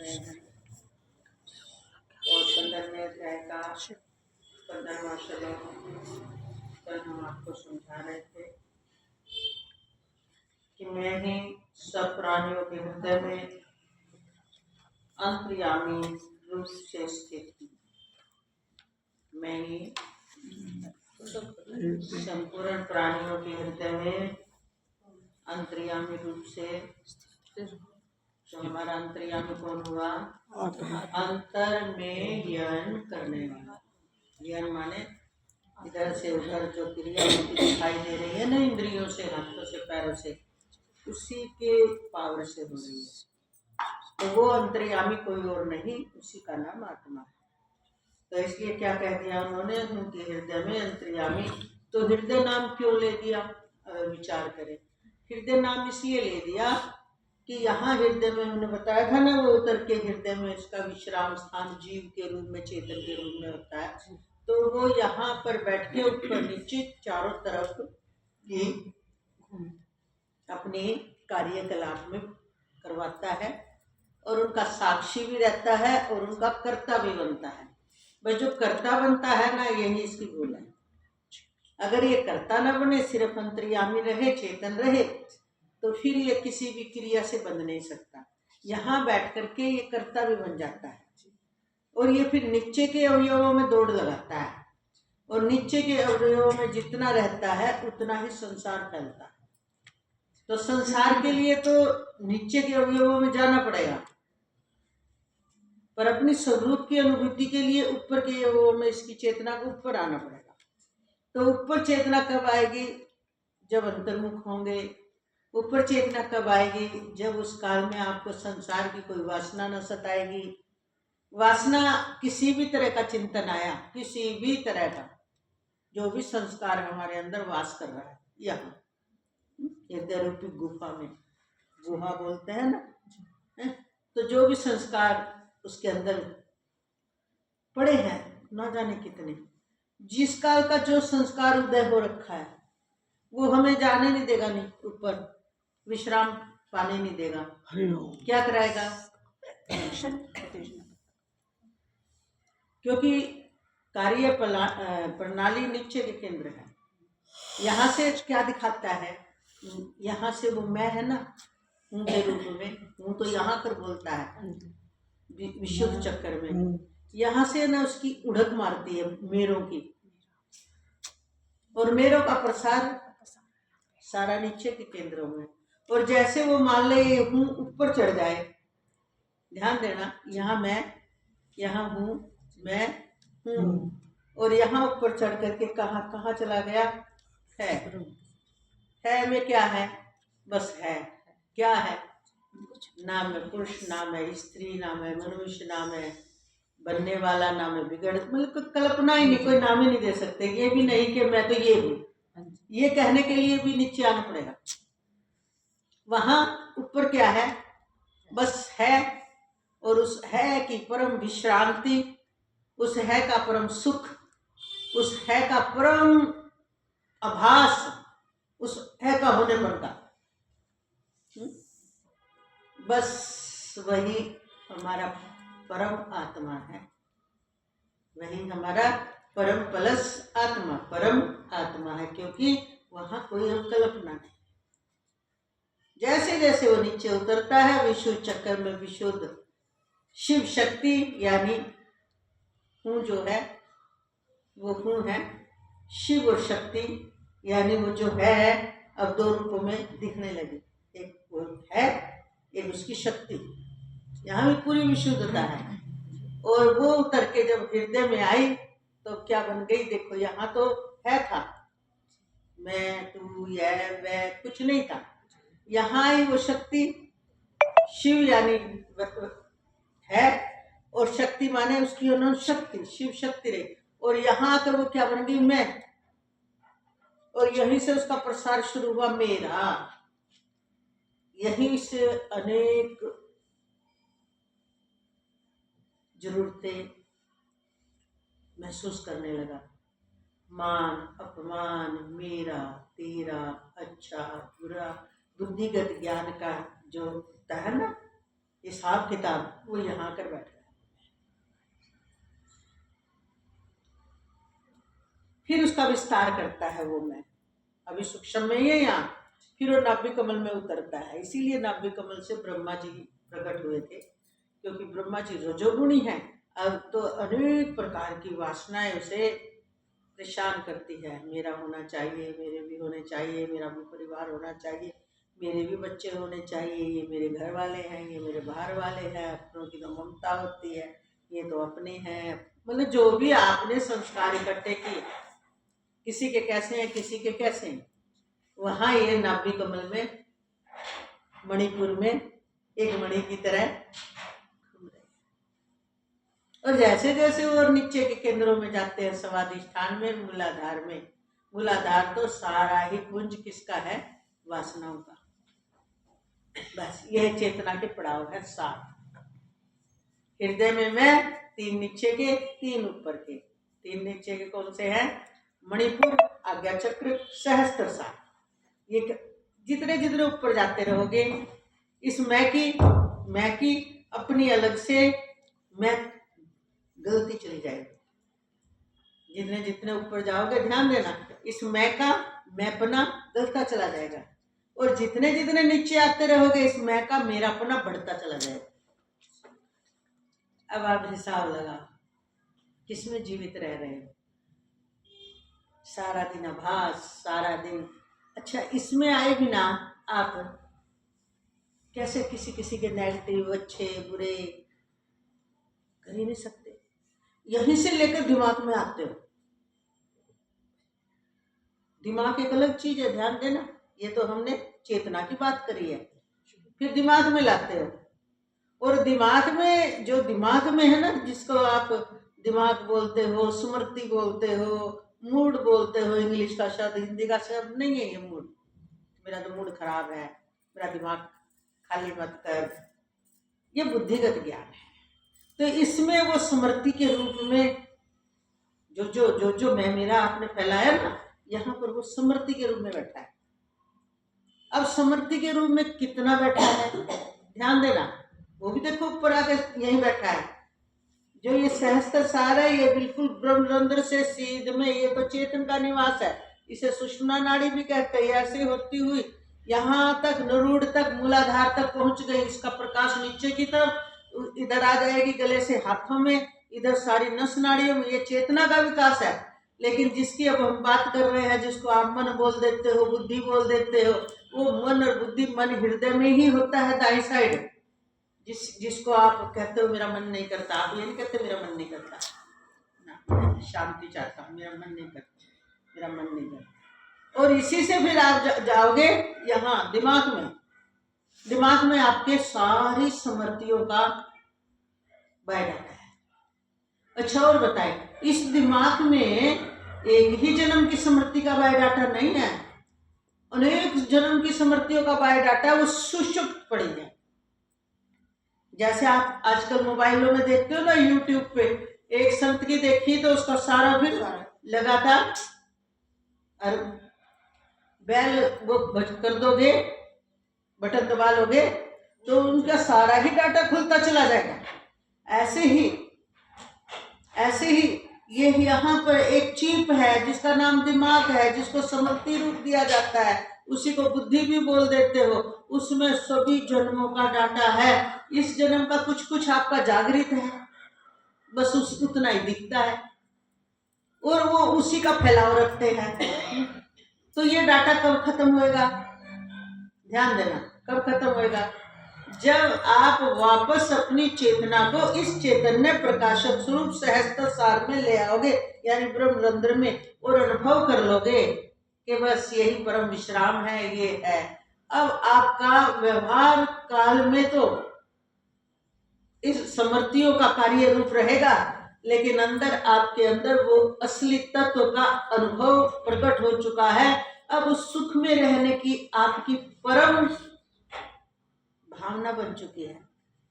रहे हैं और 15वें अध्याय का 15वां श्लोक कल हम आपको समझा रहे थे कि मैं ही सब प्राणियों के हृदय में अंतर्यामी रूप से स्थित हूँ। मैं ही संपूर्ण प्राणियों के हृदय में अंतर्यामी रूप से, तो हमारा अंतर्यामी कौन हुआ? अंतर में यन करने वाला। यन माने इधर से उधर जो क्रिया दिखाई दे रही है ना, इंद्रियों से, हाथों से, पैरों से, उसी के पावर से हो रही है। तो वो अंतर्यामी कोई और नहीं, उसी का नाम आत्मा है। तो इसलिए क्या कह दिया उन्होंने, उनके हृदय में अंतर्यामी। तो हृदय नाम क्यों ले दिया? विचार करें। हृदय नाम इसलिए ले दिया कि यहाँ हृदय में हमने बताया था ना, वो उतर के हृदय में इसका विश्राम स्थान जीव के रूप में, चेतन के रूप में होता है। तो वो यहाँ पर बैठ के ऊपर नीचे चारों तरफ की अपने कार्यकलाप में करवाता है और उनका साक्षी भी रहता है और उनका कर्ता भी बनता है। भाई जो कर्ता बनता है ना, यही इसकी भूल है। अगर ये कर्ता न बने, सिर्फ अंतर्यामी रहे, चेतन रहे, तो फिर ये किसी भी क्रिया से बंध नहीं सकता। यहाँ बैठ करके ये कर्ता भी बन जाता है और ये फिर नीचे के अवयवों में दौड़ लगाता है और नीचे के अवयवों में जितना रहता है उतना ही संसार फैलता है। तो संसार के लिए तो नीचे के अवयवों में जाना पड़ेगा, पर अपनी स्वरूप की अनुभूति के लिए ऊपर के अवयवों में इसकी चेतना को ऊपर आना पड़ेगा। तो ऊपर चेतना कब आएगी? जब अंतर्मुख होंगे। ऊपर चेतना कब आएगी? जब उस काल में आपको संसार की कोई वासना न सताएगी। वासना किसी भी तरह का चिंतन आया, किसी भी तरह का जो भी संस्कार हमारे अंदर वास कर रहा है, यहाँ हृदय रूपी गुफा में, गुहा बोलते हैं ना, तो जो भी संस्कार उसके अंदर पड़े हैं, ना जाने कितने, जिस काल का जो संस्कार उदय हो रखा है, वो हमें जाने नहीं देगा, नहीं ऊपर विश्राम पाने नहीं देगा। क्या कराएगा? क्योंकि कार्य प्रणाली नीचे के केंद्र है। यहाँ से क्या दिखाता है? यहाँ से वो मैं है ना, हूँ के रूप में, हूँ तो यहाँ कर बोलता है विशुद्ध चक्कर में। यहाँ से ना उसकी उड़क मारती है मेरों की, और मेरों का प्रसार सारा नीचे के केंद्रों में। और जैसे वो मान ले ये हूँ ऊपर चढ़ जाए, ध्यान देना, यहाँ मैं, यहाँ हूँ, मैं हूँ, और यहाँ ऊपर चढ़ करके कहाँ कहाँ चला गया? है में क्या है? बस है। क्या है? नाम है, पुरुष नाम है, स्त्री नाम है, मनुष्य नाम है, बनने वाला नाम है, बिगड़, मतलब कल्पना ही नहीं, कोई नाम ही नहीं दे सकते। ये भी नहीं कि मैं तो ये हूँ, ये कहने के लिए भी नीचे आना पड़ेगा। वहां ऊपर क्या है? बस है, और उस है की परम विश्रांति, उस है का परम सुख, उस है का परम आभास, उस है का होने पर का, बस वही हमारा परम आत्मा है, वही हमारा परम प्लस आत्मा, परम आत्मा है। क्योंकि वहां कोई हम कल्पना नहीं। जैसे जैसे वो नीचे उतरता है, विशुद्ध चक्कर में विशुद्ध शिव शक्ति यानी हूँ जो है वो हूँ है, शिव और शक्ति यानी वो जो है अब दो रूपों में दिखने लगी। एक वो है, एक उसकी शक्ति। यहाँ भी पूरी विशुद्धता है। और वो उतर के जब हृदय में आई तो क्या बन गई? देखो, यहाँ तो है था, मैं, तू, यह, वह, कुछ नहीं था। यहाँ आई वो शक्ति, शिव यानी है, और शक्ति माने उसकी उन्होंने शक्ति, शिव शक्ति रही। और यहाँ आकर वो क्या बन गई? मैं। और यहीं से उसका प्रसार शुरू हुआ, मेरा। यहीं से अनेक जरूरतें महसूस करने लगा। मान, अपमान, मेरा, तेरा, अच्छा, बुरा, बुद्धिगत ज्ञान का जो होता है ना, हिसाब किताब वो यहाँ कर बैठ रहा है। फिर उसका विस्तार करता है वो मैं, अभी सूक्ष्म में ये यहाँ, फिर वो नाभि कमल में उतरता है। इसीलिए नाभि कमल से ब्रह्मा जी प्रकट हुए थे, क्योंकि ब्रह्मा जी रजोगुणी हैं। अब तो अनेक प्रकार की वासनाएं उसे परेशान करती है। मेरा होना चाहिए, मेरे भी होने चाहिए, मेरा भी परिवार होना चाहिए, मेरे भी बच्चे होने चाहिए, ये मेरे घर वाले हैं, ये मेरे बाहर वाले हैं। अपनों की तो ममता होती है, ये तो अपने हैं। मतलब जो भी आपने संस्कार इकट्ठे किए, किसी के कैसे हैं, किसी के कैसे हैं, वहाँ ये नाभि कमल में, मणिपुर में एक मणि की तरह घूम रहे। और जैसे जैसे वो नीचे के केंद्रों में जाते हैं, समाधिष्ठान में, मूलाधार में, मूलाधार तो सारा ही पुंज किसका है? वासनाओं का। बस यह चेतना के पड़ाव है 7। हृदय में मैं 3 नीचे के 3 ऊपर के। 3 नीचे के कौन से हैं? मणिपुर, आज्ञा चक्र, सहस्त्रसार। ये जितने जितने ऊपर जाते रहोगे, इस मैं की अपनी अलग से मैं गलती चली जाएगी। जितने जितने ऊपर जाओगे, ध्यान देना, इस मैं का मैंपना गलता चला जाएगा। और जितने जितने नीचे आते रहोगे, इस मैं का मेरापना बढ़ता चला जाएगा। अब आप हिसाब लगाओ, किसमें जीवित रह रहे हो? सारा दिन आभास, सारा दिन। अच्छा, इसमें आए बिना आप कैसे किसी किसी के नेगेटिव, अच्छे बुरे कर ही नहीं सकते। यहीं से लेकर दिमाग में आते हो। दिमाग एक अलग चीज है, ध्यान देना। ये तो हमने चेतना की बात करी है, फिर दिमाग में लाते हो। और दिमाग में, जो दिमाग में है ना, जिसको आप दिमाग बोलते हो, स्मृति बोलते हो, मूड बोलते हो, इंग्लिश का शब्द, हिंदी का शब्द नहीं है ये मूड। मेरा तो मूड खराब है, मेरा दिमाग खाली मत कर, ये बुद्धिगत ज्ञान है। तो इसमें वो स्मृति के रूप में जो जो जो जो मैं मेरा आपने फैलाया ना, यहाँ पर वो स्मृति के रूप में बैठा है। अब स्मृति के रूप में कितना बैठा है, ध्यान देना। वो भी देखो ऊपर आके यहीं बैठा है। जो ये सहस्त्र सार है, ये बिल्कुल ब्रह्मरंध्र से सीध में, ये तो चेतन का निवास है। इसे सुषुम्ना नाड़ी भी कहते हैं। ऐसे होती हुई यहाँ तक, नरूढ़ तक, मूलाधार तक पहुंच गई। इसका प्रकाश नीचे की तरफ इधर आ जाएगी, गले से हाथों में, इधर सारी नस नाड़ियों में। ये चेतना का विकास है। लेकिन जिसकी अब हम बात कर रहे हैं, जिसको आप मन बोल देते हो, बुद्धि बोल देते हो, वो मन और बुद्धि, मन हृदय में ही होता है, दाई साइड। जिसको आप कहते हो मेरा मन नहीं करता, आप ये नहीं कहते मेरा मन नहीं करता ना, शांति चाहता हूँ, मेरा मन नहीं करता, मेरा मन नहीं करता। और इसी से फिर आप जाओगे यहाँ दिमाग में। दिमाग में आपके सारी स्मृतियों का बायोडाटा है। अच्छा, और बताए, इस दिमाग में एक ही जन्म की स्मृति का बायोडाटा नहीं है, अनेक जन्म की स्मृतियों का बायोडाटा वो सुषुप्त पड़ी है। जैसे आप आजकल मोबाइलों में देखते हो ना, यूट्यूब पे एक संत की देखी तो उसका सारा फिर लगातार, और बेल वो कर दोगे, बटन दबा लोगे तो उनका सारा ही डाटा खुलता चला जाएगा। ऐसे ही ये यहाँ पर एक चिप है जिसका नाम दिमाग है, जिसको स्मृति रूप दिया जाता है, उसी को बुद्धि भी बोल देते हो। उसमें सभी जन्मों का डाटा है। इस जन्म का कुछ कुछ आपका जागृत है, बस उतना ही दिखता है, और वो उसी का फैलाव रखते हैं। तो ये डाटा कब खत्म होएगा? ध्यान देना, कब खत्म होएगा? जब आप वापस अपनी चेतना को इस चैतन्य प्रकाशक स्वरूप सहस्त्र सार में ले आओगे, यानी ब्रह्मरंध्र में, और अनुभव कर लोगे कि बस यही परम विश्राम है, ये है। अब आपका व्यवहार काल में तो इस स्मृतियों का कार्य रूप रहेगा, लेकिन अंदर, आपके अंदर वो असली तत्व का अनुभव प्रकट हो चुका है। अब उस सुख में रहने की आपकी परम भावना बन चुकी है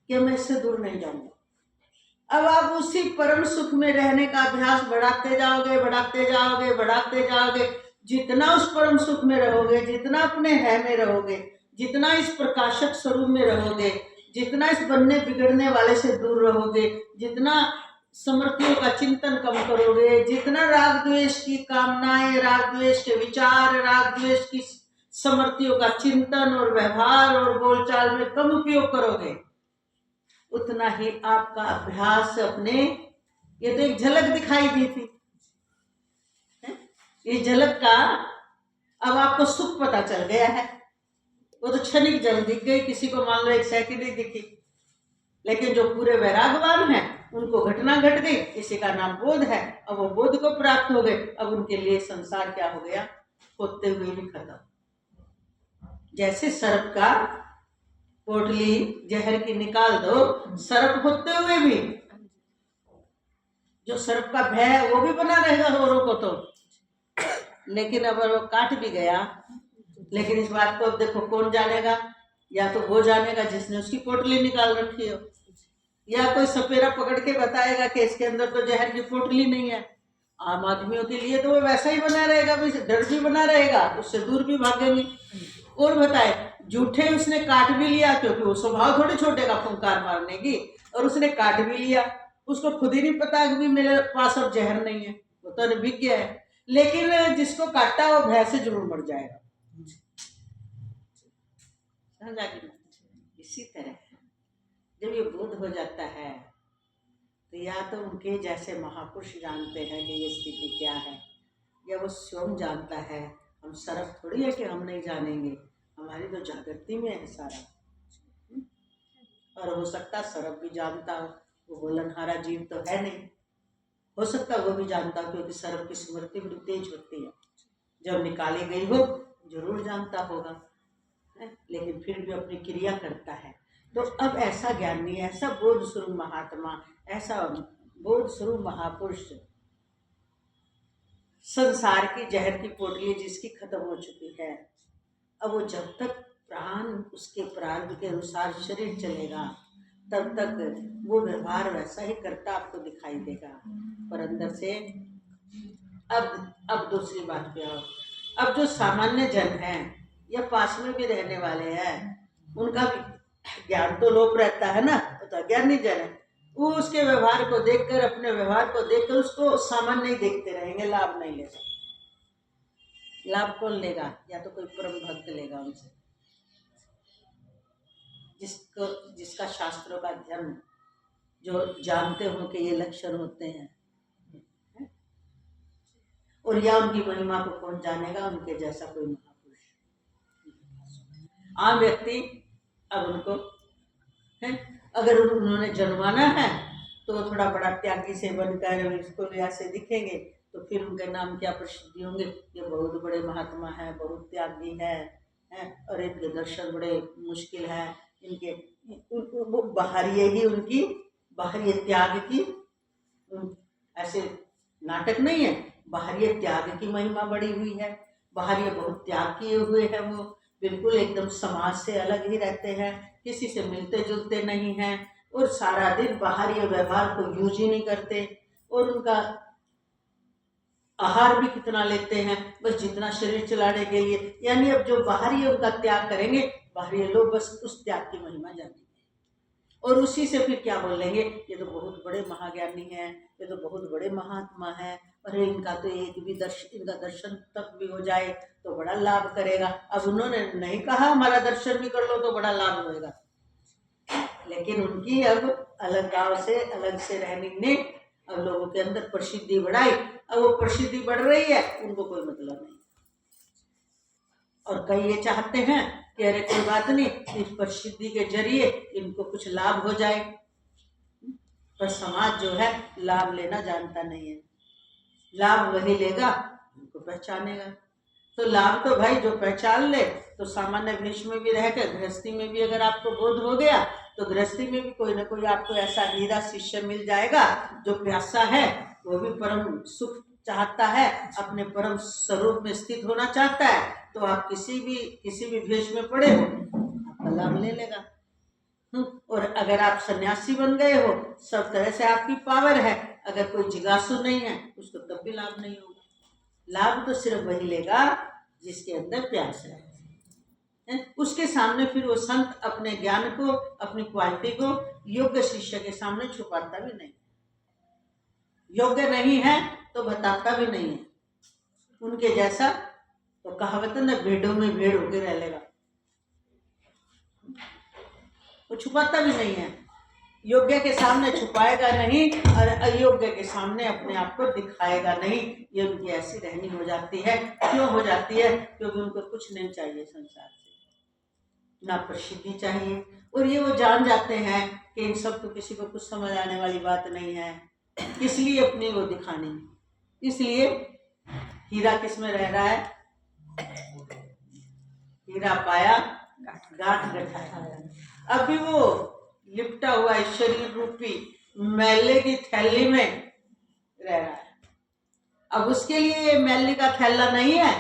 कि मैं इससे दूर नहीं जाऊंगा। अब आप उसी परम सुख में रहने का अभ्यास बढ़ाते जाओगे, बढ़ाते जाओगे, बढ़ाते जाओगे। जितना उस परम सुख में रहोगे, जितना अपने है में रहोगे, जितना इस प्रकाशक स्वरूप में रहोगे, जितना इस बनने बिगड़ने वाले से दूर रहोगे, जितना समृद्धियों का चिंतन कम करोगे, जितना राग द्वेष की कामनाएं, राग द्वेष के विचार, राग द्वेष की समृद्धियों का चिंतन और व्यवहार और बोलचाल में कम उपयोग करोगे, उतना ही आपका अभ्यास अपने, ये तो एक झलक दिखाई दी थी, ये झलक का अब आपको सुख पता चल गया है। वो तो क्षणिक जल दिख गई, किसी को मान लो 1 सेकंड ही दिखी, लेकिन जो पूरे वैरागवान हैं उनको घटना घट गई, इसी का नाम बोध है। अब वो बोध को प्राप्त हो गए, अब उनके लिए संसार क्या हो गया, होते हुए भी खत्म। जैसे सर्प का पोटली जहर की निकाल दो, सर्प होते हुए भी जो सर्प का भय है वो भी बना रहेगा औरों को तो, लेकिन अगर वो काट भी गया, लेकिन इस बात को अब देखो कौन जानेगा, या तो वो जानेगा जिसने उसकी पोटली निकाल रखी हो, या कोई सपेरा पकड़ के बताएगा कि इसके अंदर तो जहर की पोटली नहीं है। आम आदमियों के लिए तो वो वैसा ही बना रहेगा, भाई डर भी बना रहेगा, उससे दूर भी भागेंगे। और बताए झूठे उसने काट भी लिया, क्योंकि वो स्वभाव थोड़ी छोटे का फुंकार मारने की, और उसने काट भी लिया, उसको खुद ही नहीं पता कि मेरे पास अब जहर नहीं है, वो तो अनभिज्ञ है, लेकिन जिसको काटा वो भय से जरूर मर जाएगा। इसी तरह जब ये बोध हो जाता है तो या तो उनके जैसे महापुरुष जानते हैं कि ये स्थिति क्या है, या वो स्वयं जानता है। हम सर्प थोड़ी है कि हम नहीं जानेंगे, हमारी तो जागृति में है सारा। और हो सकता सर्प भी जानता हो, वो बोलनहारा जीव तो है नहीं, हो सकता वो भी जानता हो, क्योंकि सर्प की स्मृति बड़ी तेज होती है, जब निकाली गई हो जरूर जानता होगा, लेकिन फिर भी अपनी क्रिया करता है। तो अब ऐसा ज्ञानी, ऐसा बोध स्वरूप महात्मा, ऐसा बोध स्वरूप महापुरुष, संसार की जहर की पोटली जिसकी खत्म हो चुकी है, अब वो जब तक प्राण उसके प्रारब्ध के अनुसार शरीर चलेगा तब तक वो व्यवहार वैसा ही करता आपको दिखाई देगा, पर अंदर से अब दूसरी बात पे आओ। अब जो सामान्य जन है या पास में भी रहने वाले हैं, उनका भी ज्ञान तो लोप रहता है ना, तो अज्ञानी जन है, वो उसके व्यवहार को देखकर, अपने व्यवहार को देखकर उसको सामान्य ही देखते रहेंगे, लाभ नहीं ले सकते। लाभ कौन लेगा, या तो कोई परम भक्त लेगा उनसे, जिसका शास्त्रों का अध्ययन, जो जानते हो कि ये लक्षण होते हैं, और या उनकी महिमा को कौन जानेगा, उनके जैसा कोई महापुरुष। आम व्यक्ति अब उनको है, अगर उन्होंने जन्माना है तो थोड़ा बड़ा त्यागी से बनकर इसको ऐसे दिखेंगे, तो फिर उनके नाम क्या प्रसिद्धि होंगे, ये बहुत बड़े महात्मा है, बहुत त्यागी है, और इनके दर्शन बड़े मुश्किल है, इनके वो बाहरी ही उनकी बाहरी त्याग की, ऐसे नाटक नहीं है, बाहरी त्याग की महिमा बढ़ी हुई है, बाहरी बहुत त्याग किए हुए हैं, वो बिल्कुल एकदम समाज से अलग ही रहते हैं, किसी से मिलते जुलते नहीं हैं, और सारा दिन बाहरी व्यवहार को यूज ही नहीं करते, और उनका आहार भी कितना लेते हैं, बस जितना शरीर चलाने के लिए। यानी अब जो बाहरी उनका त्याग करेंगे, बाहरी लोग बस उस त्याग की महिमा जानेंगे, और उसी से फिर क्या बोलेंगे, ये तो बहुत बड़े महाज्ञानी हैं, ये तो बहुत बड़े महात्मा हैं, अरे इनका तो एक भी इनका दर्शन तक भी हो जाए तो बड़ा लाभ करेगा। अब उन्होंने नहीं कहा हमारा दर्शन भी कर लो तो बड़ा लाभ होगा, लेकिन उनकी अब अलग से रहने ने अब लोगों के अंदर प्रसिद्धि बढ़ाई, अब वो प्रसिद्धि बढ़ रही है, उनको कोई मतलब नहीं, और कई ये चाहते हैं कि अरे कोई बात नहीं, इस प्रसिद्धि के जरिए इनको कुछ लाभ हो जाए, पर समाज जो है लाभ लेना जानता नहीं है, लाभ वही लेगा उनको पहचानेगा। तो लाभ तो भाई जो पहचान ले, तो सामान्य भेष में भी रहकर गृहस्थी में भी अगर आपको बोध हो गया, तो गृहस्थी में भी कोई ना कोई आपको ऐसा हीरा शिष्य मिल जाएगा जो प्यासा है, वो भी परम सुख चाहता है, अपने परम स्वरूप में स्थित होना चाहता है, तो आप किसी भी भेष में पड़े हो आपका लाभ ले लेगा। और अगर आप सन्यासी बन गए हो, सब तरह से आपकी पावर है, अगर कोई जिज्ञासु नहीं है उसको तब भी लाभ नहीं होगा। लाभ तो सिर्फ वही लेगा जिसके अंदर प्यास है, उसके सामने फिर वो संत अपने ज्ञान को, अपनी क्वालिटी को योग्य शिष्य के सामने छुपाता भी नहीं, योग्य नहीं है तो बताता भी नहीं है। उनके जैसा तो कहावत है ना, भेड़ों में भेड़ होकर रह लेगा, वो छुपाता भी नहीं है, योग्य के सामने छुपाएगा नहीं और अयोग्य के सामने अपने आप को दिखाएगा नहीं। ये उनकी ऐसी रहनी हो जाती है। क्यों हो जाती है? क्योंकि उनको कुछ नहीं चाहिए संसार से, ना प्रसिद्धि चाहिए, और ये वो जान जाते हैं कि इन सब को किसी को कुछ समझ आने वाली बात नहीं है, इसलिए अपनी वो दिखानी। इसलिए हीरा किस में रह रहा है? हीरा पाया गांठ गठाया। अभी वो लिपटा हुआ है शरीर रूपी मैले की थैली में रह रहा है। अब उसके लिए ये मैले का थैला नहीं है।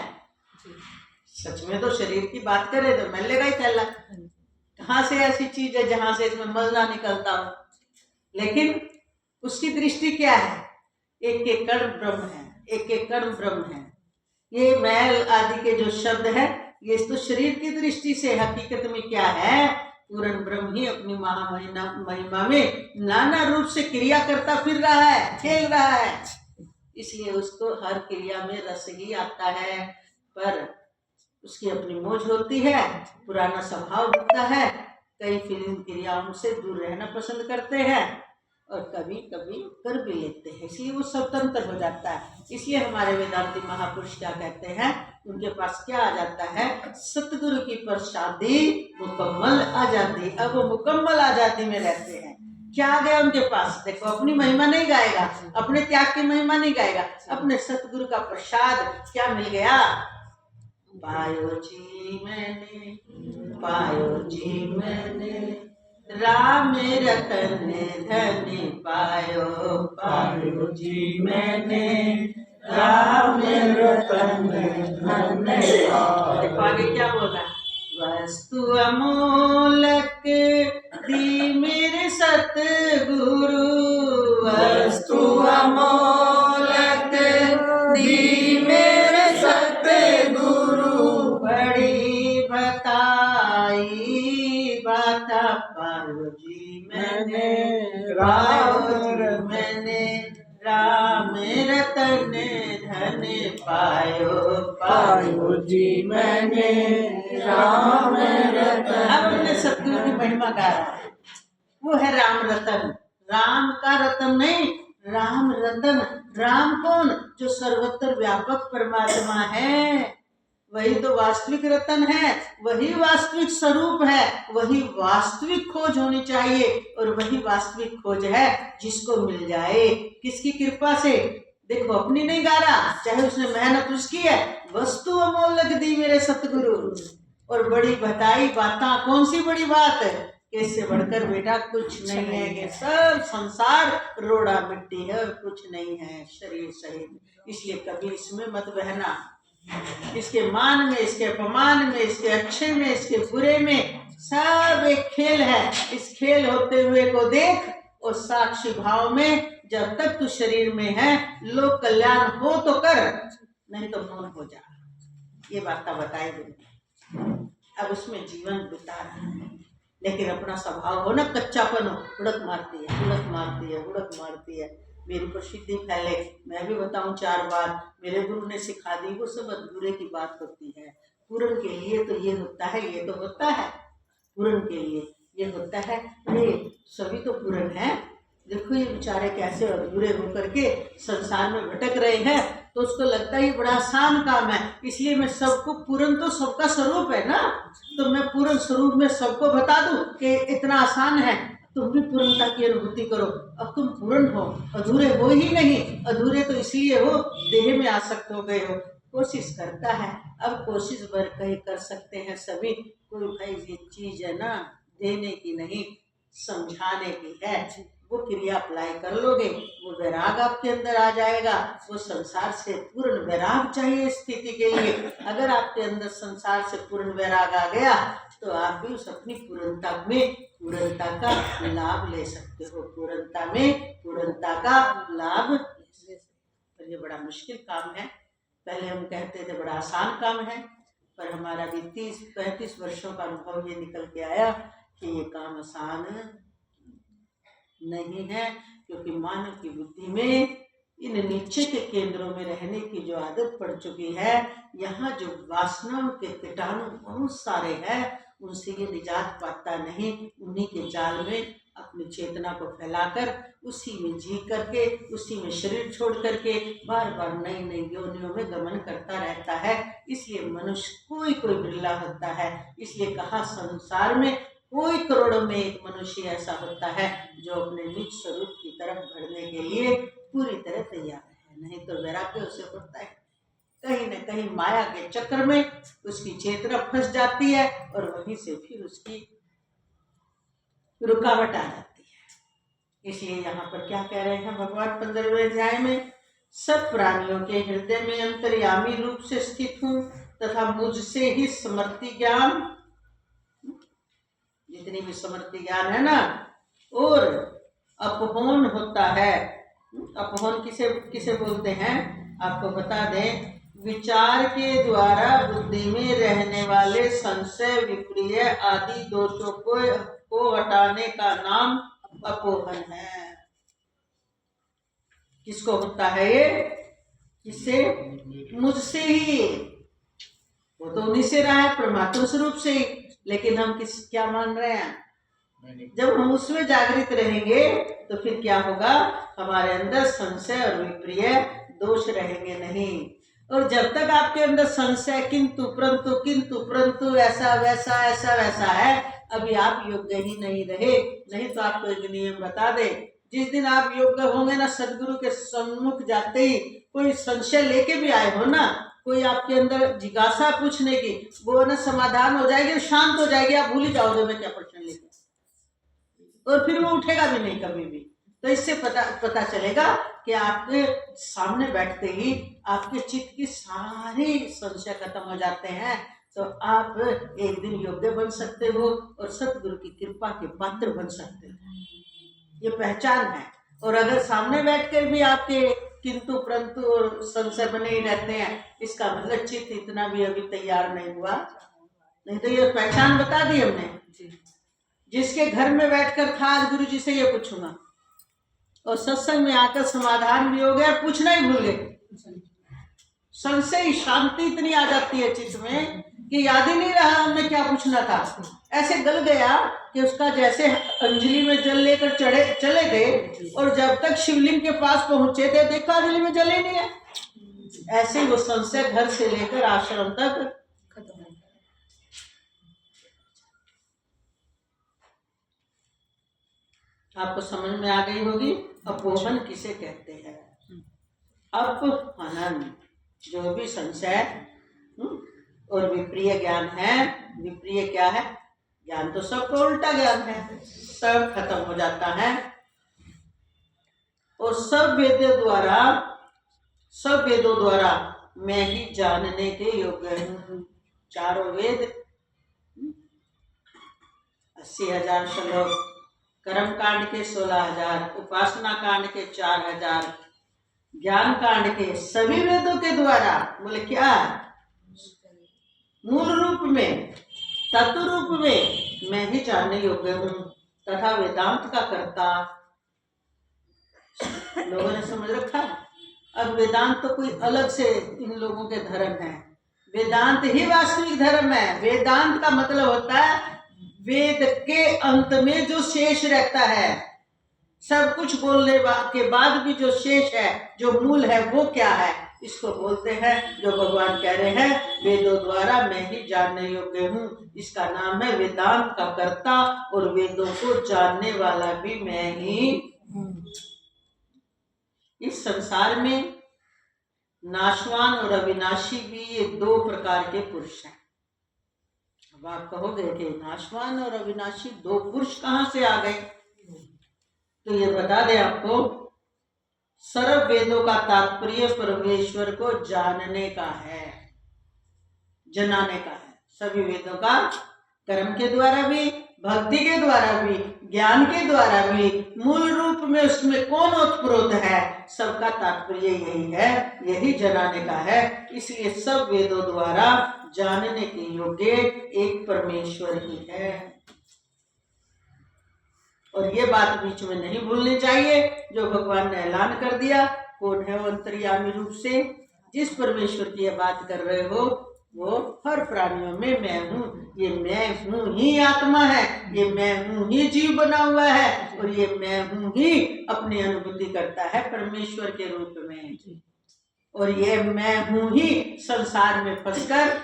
सच में तो शरीर की बात करें तो मैले का ही थैला, कहाँ से ऐसी चीज है जहां से इसमें मल ना निकलता हो। लेकिन उसकी दृष्टि क्या है? एक एक कण ब्रह्म है, एक एक कण ब्रह्म है। ये मैल आदि के जो शब्द है ये तो शरीर की दृष्टि से, हकीकत में क्या है? पूर्ण ब्रह्म ही अपनी महिमा में नाना रूप से क्रिया करता फिर रहा है, खेल रहा है। इसलिए उसको हर क्रिया में रस ही आता है, पर उसकी अपनी मौज होती है, पुराना स्वभाव होता है। कई फिल्म क्रियाओं से दूर रहना पसंद करते हैं और कभी कभी कर भी लेते हैं, इसलिए वो स्वतंत्र हो जाता है। इसलिए हमारे वेदांती महापुरुष क्या कहते हैं? उनके पास क्या आ जाता है? सतगुरु की प्रसादी मुकम्मल आजादी। अब वो मुकम्मल आजादी में रहते हैं। क्या आ गया उनके पास? देखो, अपनी महिमा नहीं गाएगा, अपने त्याग की महिमा नहीं गाएगा, अपने सतगुरु का प्रसाद क्या मिल गया? पायो जी मैंने, पायो जी मैंने, राम रतन धन पायो, पायो जी मैंने, राम रतन धन पायो। देखो आगे क्या बोल रहा है? वस्तु अमोलक दी मेरे सतगुरु, वस्तु अमोलक दी मेरे सतगुरु, बड़ी बताई बात पायो जी मैंने, पायो जी मैंने, राम रतन धन पायो, पायो जी मैंने, राम रतन। अब हमने सतगुरु की महिमा गा रहा है, वो है राम रतन। राम का रतन नहीं, राम रतन। राम कौन? जो सर्वत्र व्यापक परमात्मा है, वही तो वास्तविक रतन है, वही वास्तविक स्वरूप है, वही वास्तविक खोज होनी चाहिए, और वही वास्तविक खोज है जिसको मिल जाए। किसकी कृपा से? देखो, अपनी नहीं गा रहा, चाहे उसने मेहनत उसकी है। वस्तु अमोलक दी मेरे सतगुरु, और बड़ी बताई बाता। कौन सी बड़ी बात है? इससे बढ़कर बेटा कुछ नहीं है, कि सब संसार रोड़ा मिट्टी है और कुछ नहीं है शरीर सहित। इसलिए कभी इसमें मत बहना, इसके मान में, इसके अपमान में, इसके अच्छे में, इसके बुरे में, सब एक खेल है। इस खेल होते हुए को देख, और साक्षी भाव में जब तक तू शरीर में है, लोक कल्याण हो तो कर, नहीं तो मौन हो जा। ये बात बताई गई। अब उसमें जीवन बिता रहा है, लेकिन अपना स्वभाव हो ना, कच्चापन हो, उड़क मारती है, उड़क मारती है, उड़क मारती है। मेरी प्रसिद्धि फैले, मैं भी बताऊं 4 बात, मेरे गुरु ने सिखा दी, वो सब अधूरे की बात होती है। पूर्ण के लिए तो ये होता है, ये तो होता है, पूर्ण के लिए ये होता है। अरे सभी तो पूर्ण है, देखो ये बेचारे कैसे अधूरे होकर के संसार में भटक रहे हैं, तो उसको लगता है ये बड़ा आसान काम है, इसलिए मैं सबको, पूर्ण तो सबका स्वरूप है ना, तो मैं पूर्ण स्वरूप में सबको बता दूं कि इतना आसान है, तुम भी पूर्णता की अनुभूति करो। अब तुम पूर्ण हो, अधूरे हो ही नहीं। अधूरे तो इसलिए हो, देह में आसक्त हो गए हो। कोशिश करता है, अब कोशिश भर कहीं कर सकते हैं सभी। कोई भाई ये चीज है ना, देने की नहीं, समझाने की है। वो क्रिया अप्लाई कर लोगे, वो वैराग आपके अंदर आ जाएगा। वो संसार से पूर्ण वैराग चाहिए स्थिति के लिए। अगर आपके अंदर संसार से पूर्ण वैराग आ गया, तो आप भी उस अपनी पूर्णता में पूर्णता का लाभ ले सकते हो। पूर्णता में पूर्णता का लाभ ले सकते हो। ये बड़ा मुश्किल काम है। पहले हम कहते थे बड़ा आसान काम है, पर हमारा भी 30-35 वर्षों का अनुभव ये निकल के आया कि ये काम आसान नहीं है, क्योंकि मानव की बुद्धि में इन नीचे के केंद्रों में रहने की जो आदत पड़ चुकी है, यहाँ जो वासनाओं के कीटाणु बहुत सारे हैं, उनसे ये निजात पाता नहीं। उन्हीं के जाल में अपनी चेतना को फैलाकर उसी में जी करके, उसी में शरीर छोड़ करके बार बार नई नई योनियों में गमन करता रहता है। इसलिए मनुष्य कोई कोई बिरला होता है। इसलिए कहा संसार में कोई करोड़ों में एक मनुष्य ऐसा होता है जो अपने निज स्वरूप की तरफ बढ़ने के लिए पूरी तरह तैयार है। नहीं तो वैराग्य उसे होता है, कहीं न कहीं माया के चक्र में उसकी चेतना फंस जाती है और वहीं से फिर उसकी रुकावट आ जाती है। इसलिए यहाँ पर क्या कह रहे हैं भगवान 15वें अध्याय में, सब प्राणियों के हृदय में अंतर्यामी रूप से स्थित हूँ तथा मुझसे ही समृद्धि ज्ञान, जितनी भी समृद्धि ज्ञान है ना, और अपहोन होता है। अपहोन किसे किसे बोलते हैं आपको बता दें, विचार के द्वारा बुद्धि में रहने वाले संशय, विप्रिय आदि दोषों को हटाने का नाम अपोहन है। किसको होता है ये? किससे? मुझसे ही। वो तो उन्हीं से रहा है, परमात्मा स्वरूप से ही। लेकिन हम क्या मान रहे हैं? जब हम उसमें जागृत रहेंगे तो फिर क्या होगा? हमारे अंदर संशय और विप्रिय दोष रहेंगे नहीं। और जब तक आपके अंदर संशय, किंतु परंतु ऐसा वैसा है, अभी आप योग्य ही नहीं रहे। नहीं तो आपको एक नियम बता दे, जिस दिन आप योग्य होंगे ना, सदगुरु के सम्मुख जाते ही कोई संशय लेके भी आए हो ना, कोई आपके अंदर जिज्ञासा पूछने की, वो ना समाधान हो जाएगी, शांत हो जाएगी, आप भूल ही जाओगे मैं क्या प्रश्न लेकर, और फिर वो उठेगा भी नहीं कभी भी। तो इससे पता चलेगा कि आपके सामने बैठते ही आपके चित्त की सारी संशय खत्म हो जाते हैं। तो आप एक दिन योग्य बन सकते हो और सतगुरु की कृपा के पात्र बन सकते हो। ये पहचान है। और अगर सामने बैठकर भी आपके किंतु परंतु और संशय बने ही रहते हैं, इसका मतलब चित्त इतना भी अभी तैयार नहीं हुआ। नहीं तो ये पहचान बता दी हमने। जिसके घर में बैठकर था, आज गुरु जी से ये पूछूंगा, और सत्संग में आकर समाधान भी हो गया, पूछना ही भूल गए। संशय, शांति इतनी आ जाती है चित्त में कि याद ही नहीं रहा हमने क्या पूछना था। ऐसे गल गया कि उसका जैसे अंजलि में जल लेकर चले गए, और जब तक शिवलिंग के पास पहुंचे थे देखा अंजलि में जल ही नहीं है। ऐसे वो संशय घर से लेकर आश्रम तक खत्म हो गया। आपको समझ में आ गई होगी अपोहन किसे कहते हैं। अपहनन, जो भी संशय और विप्रिय ज्ञान है। विप्रिय क्या है? ज्ञान तो सबको उल्टा ज्ञान है, सब खत्म हो जाता है। और सब वेदों द्वारा मैं ही जानने के योग्य हूँ। चारों वेद, 80,000 श्लोक, कर्म कांड के 16,000, उपासना कांड के 4,000, ज्ञान कांड के सभी वेदों के द्वारा, बोले क्या? मूल रूप में, तत्व रूप में मैं ही जानने योग्य हूँ तथा वेदांत का कर्ता। लोगों ने समझ रखा। अब वेदांत तो कोई अलग से इन लोगों के धर्म है। वेदांत ही वास्तविक धर्म है। वेदांत का मतलब होता है वेद के अंत में जो शेष रहता है, सब कुछ बोलने के बाद भी जो शेष है, जो मूल है, वो क्या है? इसको बोलते हैं, जो भगवान कह रहे हैं, वेदों द्वारा मैं ही जानने योग्य हूँ। इसका नाम है वेदांत का कर्ता, और वेदों को जानने वाला भी मैं ही हूँ। इस संसार में नाशवान और अविनाशी भी ये दो प्रकार के पुरुष हैं। अब आप कहोगे कि नाशवान और अविनाशी दो पुरुष कहाँ से आ गए? तो ये बता दें आपको, सर्व वेदों का तात्पर्य परमेश्वर को जानने का है, जनाने का है। सभी वेदों का कर्म के द्वारा भी, भक्ति के द्वारा भी, ज्ञान के द्वारा भी, मूल रूप में उसमें कौन ओतप्रोत है, सबका तात्पर्य यही है, यही जनाने का है। इसलिए सब वेदों द्वारा जानने के योग्य एक परमेश्वर ही है। और ये बात बीच में नहीं भूलनी चाहिए, जो भगवान ने ऐलान कर दिया, कौन है वो अंतर्यामी रूप से जिस परमेश्वर की ये बात कर रहे हो, वो हर प्राणियों में मैं हूँ, ये मैं हूँ ही आत्मा है, ये मैं हूँ ही जीव बना हुआ है, और ये मैं हूँ ही अपनी अनुभूति करता है परमेश्वर के रूप में। और ये मैं हूँ ही संसार में फंसकर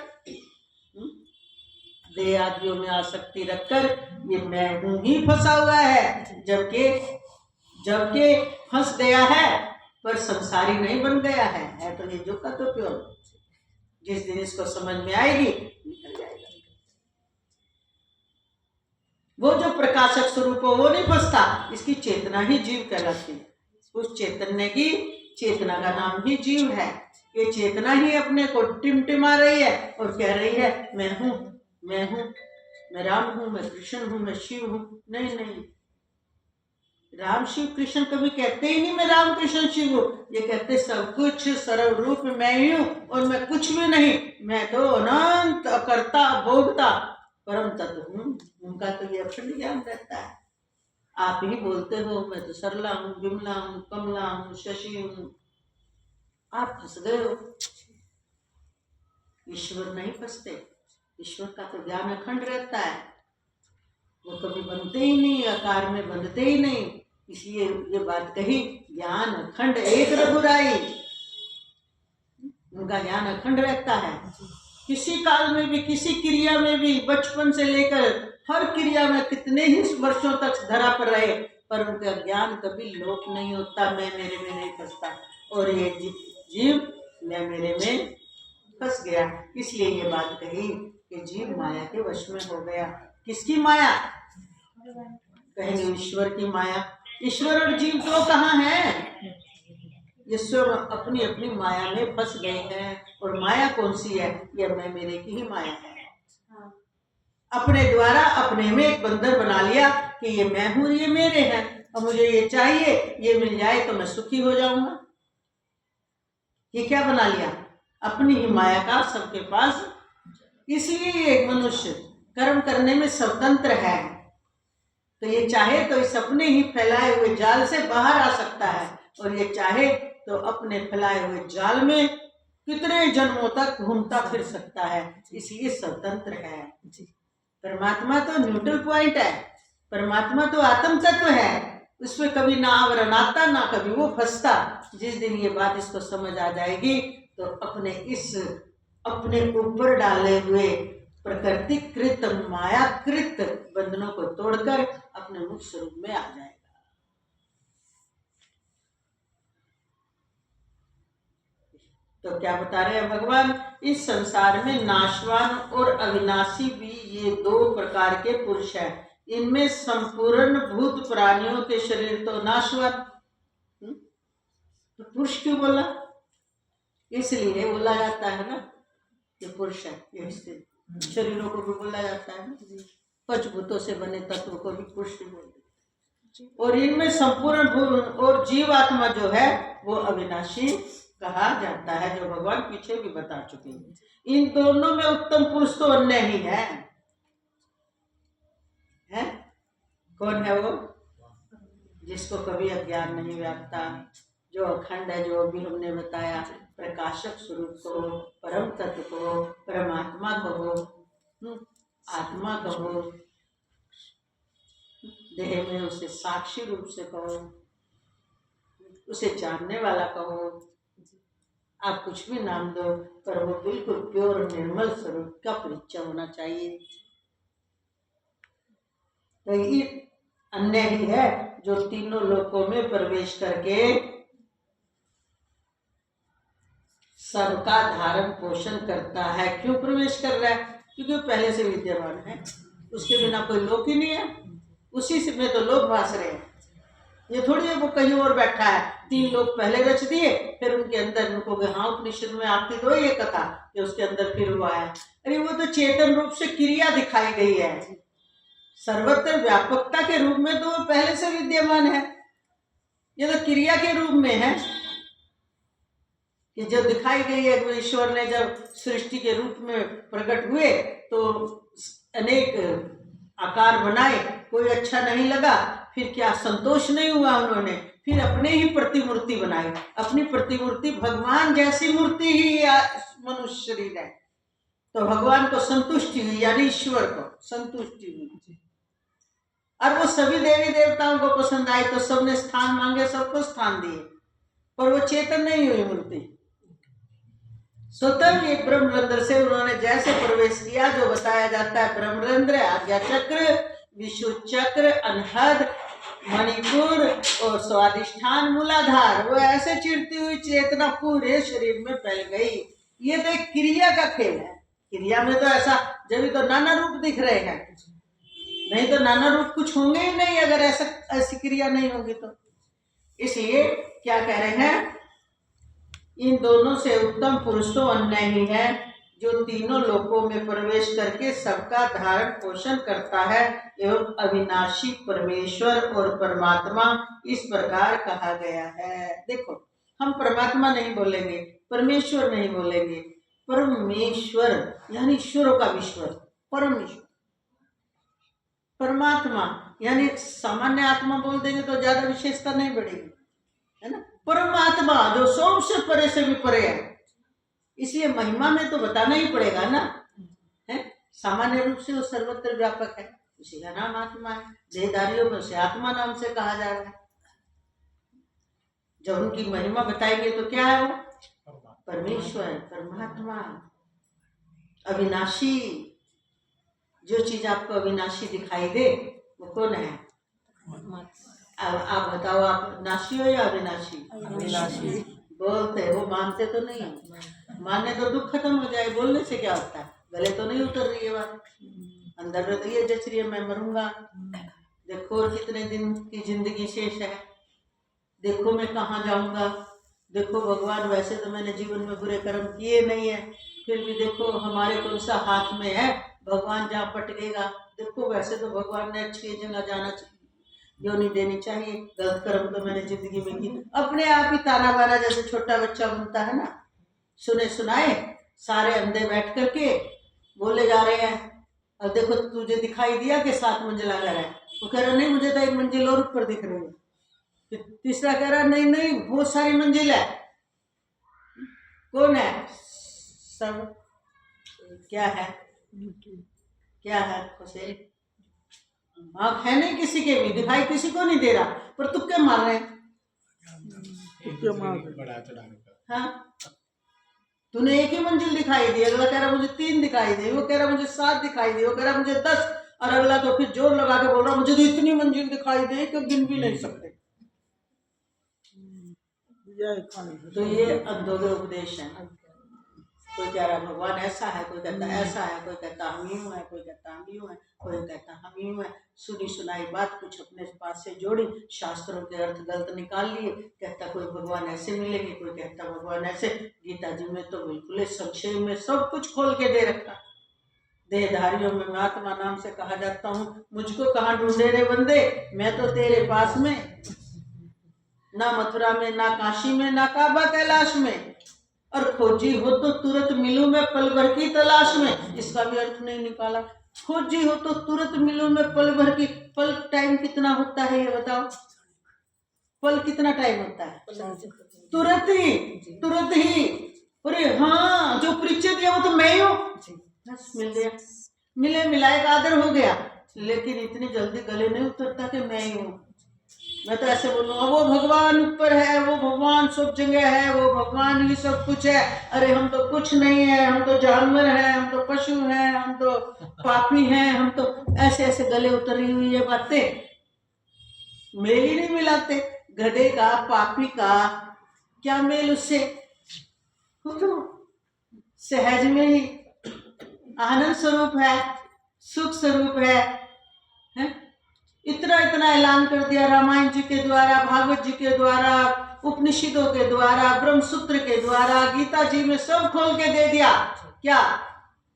देह आदियों में आसक्ति रखकर ये मैं हूँ ही फंसा हुआ है, जबकि फंस गया है पर संसारी नहीं बन गया है तो ये जो का तो प्योर। जिस दिन इसको समझ में आएगी निकल जाएगा। वो जो प्रकाशक स्वरूप हो वो नहीं फंसता, इसकी चेतना ही जीव कहलाती है। उस चैतन्य की चेतना का नाम ही जीव है। ये चेतना ही अपने को टिमटिमा रही है और कह रही है मैं हूँ, मैं हूँ, मैं राम हूँ, मैं कृष्ण हूँ, मैं शिव हूँ। नहीं नहीं, राम शिव कृष्ण कभी कहते ही नहीं मैं राम कृष्ण शिव हूँ। ये कहते सब कुछ सर्व रूप मैं ही हूँ और मैं कुछ भी नहीं, मैं तो अनंत अकर्ता भोगता परम तत्व हूँ। उनका तो ये अखंड ज्ञान रहता है। आप ही बोलते हो मैं तो सरला हूँ, विमला हूँ, कमला हूँ, शशि हूँ। आप फंस गए हो। ईश्वर नहीं फंसते। ईश्वर का तो ज्ञान अखंड रहता है, वो कभी बनते ही नहीं, आकार में बंधते ही नहीं। इसलिए ये बात कही, ज्ञान अखंड एक रघुराई। उनका ज्ञान अखंड रहता है। किसी काल में भी, किसी क्रिया में भी, बचपन से लेकर हर क्रिया में कितने ही वर्षों तक धरा पर रहे, पर उनका ज्ञान कभी लोप नहीं होता, मैं मेरे में नहीं फंसता। और ये जीव मैं मेरे में फंस गया। इसलिए ये बात कही कि जीव माया के वश में हो गया। किसकी माया? कहेंगे ईश्वर की माया। ईश्वर और जीव तो कहाँ है? ईश्वर अपनी अपनी माया में फंस गए हैं। और माया कौन सी है? ये मैं मेरे की ही माया है। अपने द्वारा अपने में एक बंधन बना लिया कि ये मैं हूं, ये मेरे हैं, और मुझे ये चाहिए, ये मिल जाए तो मैं सुखी हो जाऊंगा। ये क्या बना लिया? अपनी ही माया का सबके पास। इसलिए एक मनुष्य कर्म करने में स्वतंत्र है, तो ये चाहे तो इस अपने ही फैलाए हुए जाल से बाहर आ सकता है, और ये चाहे तो अपने फैलाए हुए जाल में कितने जन्मों तक घूमता फिर सकता है। इसलिए स्वतंत्र है। परमात्मा तो न्यूट्रल पॉइंट है। परमात्मा तो आत्म तत्व है, उसमें कभी ना आवरण आता, ना कभी वो फंसता। जिस दिन ये बात इसको समझ आ जाएगी तो अपने ऊपर डाले हुए प्रकृतिकृत मायाकृत बंधनों को तोड़कर अपने मुख्य स्वरूप में आ जाएगा। तो क्या बता रहे हैं भगवान? इस संसार में नाशवान और अविनाशी भी ये दो प्रकार के पुरुष हैं। इनमें संपूर्ण भूत प्राणियों के शरीर तो नाशवान, तो पुरुष क्यों बोला? इसलिए बोला जाता है ना ये पुरुष है। ये शरीरों को भी बोला जाता है ना, पंचभूतों से बने तत्व को भी पुरुष बोलते। और इनमें संपूर्ण भूत और जीवात्मा जो है वो अविनाशी कहा जाता है, जो भगवान पीछे भी बता चुके हैं। इन दोनों में उत्तम पुरुष तो अन्य ही है। कौन है वो? जिसको कभी अज्ञान नहीं व्यापता, जो अखंड है, जो अभी हमने बताया, प्रकाशक स्वरूप को, परम तत्व को, परमात्मा कहो, आत्मा कहो, देह में उसे साक्षी रूप से कहो, उसे जानने वाला कहो, आप कुछ भी नाम दो, पर वो बिल्कुल प्योर निर्मल स्वरूप का परिचय होना चाहिए। तो ये अन्य ही है जो तीनों लोकों में प्रवेश करके सबका धारण पोषण करता है। क्यों प्रवेश कर रहा है? क्योंकि पहले से विद्यमान है, उसके बिना कोई लोक ही नहीं है। उसी से में तो लोग भास रहे हैं। ये थोड़ी है वो कहीं और बैठा है, 3 लोग पहले रच दिए, फिर उनके अंदर उनको हाँ उपनिषद में आती तो ये कथा कि उसके अंदर फिर वो आया। अरे वो तो चेतन रूप से क्रिया दिखाई गई है। सर्वत्र व्यापकता के रूप में तो वो पहले से विद्यमान है। ये तो क्रिया के रूप में है कि जो दिखाई गई है, ईश्वर ने जब सृष्टि के रूप में प्रकट हुए तो अनेक आकार बनाए, कोई अच्छा नहीं लगा, फिर क्या संतोष नहीं हुआ उन्होंने, फिर अपने ही प्रतिमूर्ति बनाई। अपनी प्रतिमूर्ति भगवान जैसी मूर्ति ही मनुष्य शरीर है, तो भगवान को संतुष्टि हुई, यानी ईश्वर को संतुष्टि हुई। और वो सभी देवी देवताओं को पसंद आई, तो सबने स्थान मांगे, सबको स्थान दिए, पर वो चेतन नहीं हुई मूर्ति। स्वतः ये ब्रह्मरंध्र से उन्होंने जैसे प्रवेश किया, जो बताया जाता है ब्रह्मरंध्र, आज्ञा चक्र, विशुद्ध चक्र, अनहद, मणिपुर और स्वादिष्ठान मूलाधार, वो ऐसे चिरती हुई चेतना पूरे शरीर में फैल गई। ये तो एक क्रिया का खेल है। क्रिया में तो ऐसा, जब तो नाना रूप दिख रहे हैं, नहीं तो नाना रूप कुछ होंगे ही नहीं अगर ऐसी क्रिया नहीं होगी तो। इसलिए क्या कह रहे हैं, इन दोनों से उत्तम पुरुष तो अन्य ही है, जो तीनों लोकों में प्रवेश करके सबका धारण पोषण करता है, एवं अविनाशी परमेश्वर और परमात्मा इस प्रकार कहा गया है। देखो, हम परमात्मा नहीं बोलेंगे, परमेश्वर नहीं बोलेंगे, परमेश्वर यानी ईश्वरों का ईश्वर, परमेश्वर। परमात्मा यानी सामान्य आत्मा बोल देंगे तो ज्यादा विशेषता नहीं बढ़ेगी, है ना। परमात्मा जो सबसे परे से भी परे है, इसलिए महिमा में तो बताना ही पड़ेगा ना, है। सामान्य रूप से वो सर्वत्र व्यापक है, उसी का नाम आत्मा है। देहधारियों में उसे आत्मा नाम से कहा जा रहा है। जब उनकी महिमा बताएंगे तो क्या है वो, परमेश्वर, परमात्मा, अविनाशी। जो चीज आपको अविनाशी दिखाई दे वो कौन है? अब आप बताओ, आप नाशी हो या अविनाशी? अविनाशी। बोलते, वो मानते तो नहीं, मानने तो दुख खत्म हो जाए, बोलने से क्या होता है, गले तो नहीं उतर रही है बात, अंदर में तो ये जच रही है मैं मरूंगा, देखो और कितने दिन की जिंदगी शेष है, देखो मैं कहाँ जाऊंगा, देखो भगवान वैसे तो मैंने जीवन में बुरे कर्म किए नहीं है, फिर भी देखो हमारे कौन सा हाथ में है, भगवान जहाँ पटकेगा, देखो वैसे तो भगवान ने अच्छी जगह जाना योनि देनी चाहिए, गलत कर्म तो मैंने जिंदगी में की। अपने आप ही ताना बाना जैसे छोटा बच्चा बनता है ना, सुने सुनाए सारे अंधे बैठ करके बोले जा रहे हैं, और देखो तुझे दिखाई दिया कि 7 मंजिला घर है, वो कह रहा नहीं मुझे तो 1 मंजिल और ऊपर दिख रही है, तीसरा कह रहा नहीं नहीं बहुत सारी मंजिल है। कौन है? सब क्या है, क्या है? खुशी आँख है नहीं किसी के भी, दिखाई किसी को नहीं दे रहा, पर तुक्के मार रहे हैं। हाँ, तूने 1 ही मंजिल दिखाई दी, अगला कह रहा मुझे 3 दिखाई दी, वो कह रहा मुझे 7 दिखाई दी, वो कह रहा मुझे 10, और अगला तो फिर जोर लगा के बोल रहा मुझे तो इतनी मंजिल दिखाई दे कि गिन भी नहीं सकते। तो ये अंधों के उपदेश है। कोई कह रहा भगवान ऐसा है, कोई कहता ऐसा है, कोई कहता हम यूं है, कोई कहता हम यूं है, कोई कहता हम यूं है। सुनी सुनाई बात कुछ अपने पास से जोड़ी, शास्त्रों के अर्थ गलत निकाल लिए, कहता कोई भगवान ऐसे मिलेंगे, कोई कहता भगवान ऐसे। गीता जी में तो बिल्कुल संक्षेप में सब कुछ खोल के दे रखा। देहधारियों में मैं आत्मा नाम से कहा जाता हूँ, मुझको कहाँ ढूंढे रे बंदे, मैं तो तेरे पास में, ना मथुरा में, ना काशी में, ना काबा कैलाश में, और खोजी हो तो तुरंत मिलूं मैं पल भर की तलाश में। इसका भी अर्थ नहीं निकाला। खोजी हो तो तुरंत मिलूं मैं पल भर की, पल टाइम कितना होता है ये बताओ, पल कितना टाइम होता है? तुरंत ही, तुरंत ही। अरे हाँ, जो परिचय दिया वो तो मैं ही हूँ, बस मिल गया, मिले मिलाए का आदर हो गया, लेकिन इतनी जल्दी गले नहीं उतरता कि मैं ही हूँ। मैं तो ऐसे बोलूँगा वो भगवान ऊपर है, वो भगवान सब जगह है, वो भगवान ही सब कुछ है। अरे हम तो कुछ नहीं है, हम तो जानवर हैं, हम तो पशु हैं, हम तो पापी हैं, हम तो ऐसे ऐसे गले उतरी हुई ये बातें मेल ही नहीं मिलाते। गधे का, पापी का क्या मेल उससे? सहज में ही आनंद स्वरूप है, सुख स्वरूप है? इतना इतना ऐलान कर दिया रामायण जी के द्वारा, भागवत जी के द्वारा, उपनिषदों के द्वारा, ब्रह्मसूत्र के द्वारा, गीता जी में सब खोल के दे दिया। क्या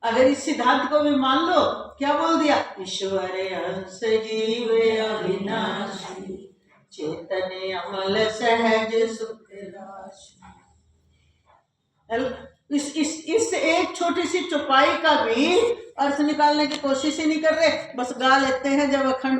अगर इस सिद्धांत को भी मान लो क्या बोल दिया? ईश्वर अंश जीव अविनाशी, चेतन अमल सहज सुख राशि। इस एक छोटी सी चौपाई का भी अर्थ निकालने की कोशिश ही नहीं कर रहे, बस गा लेते हैं। जब अखंड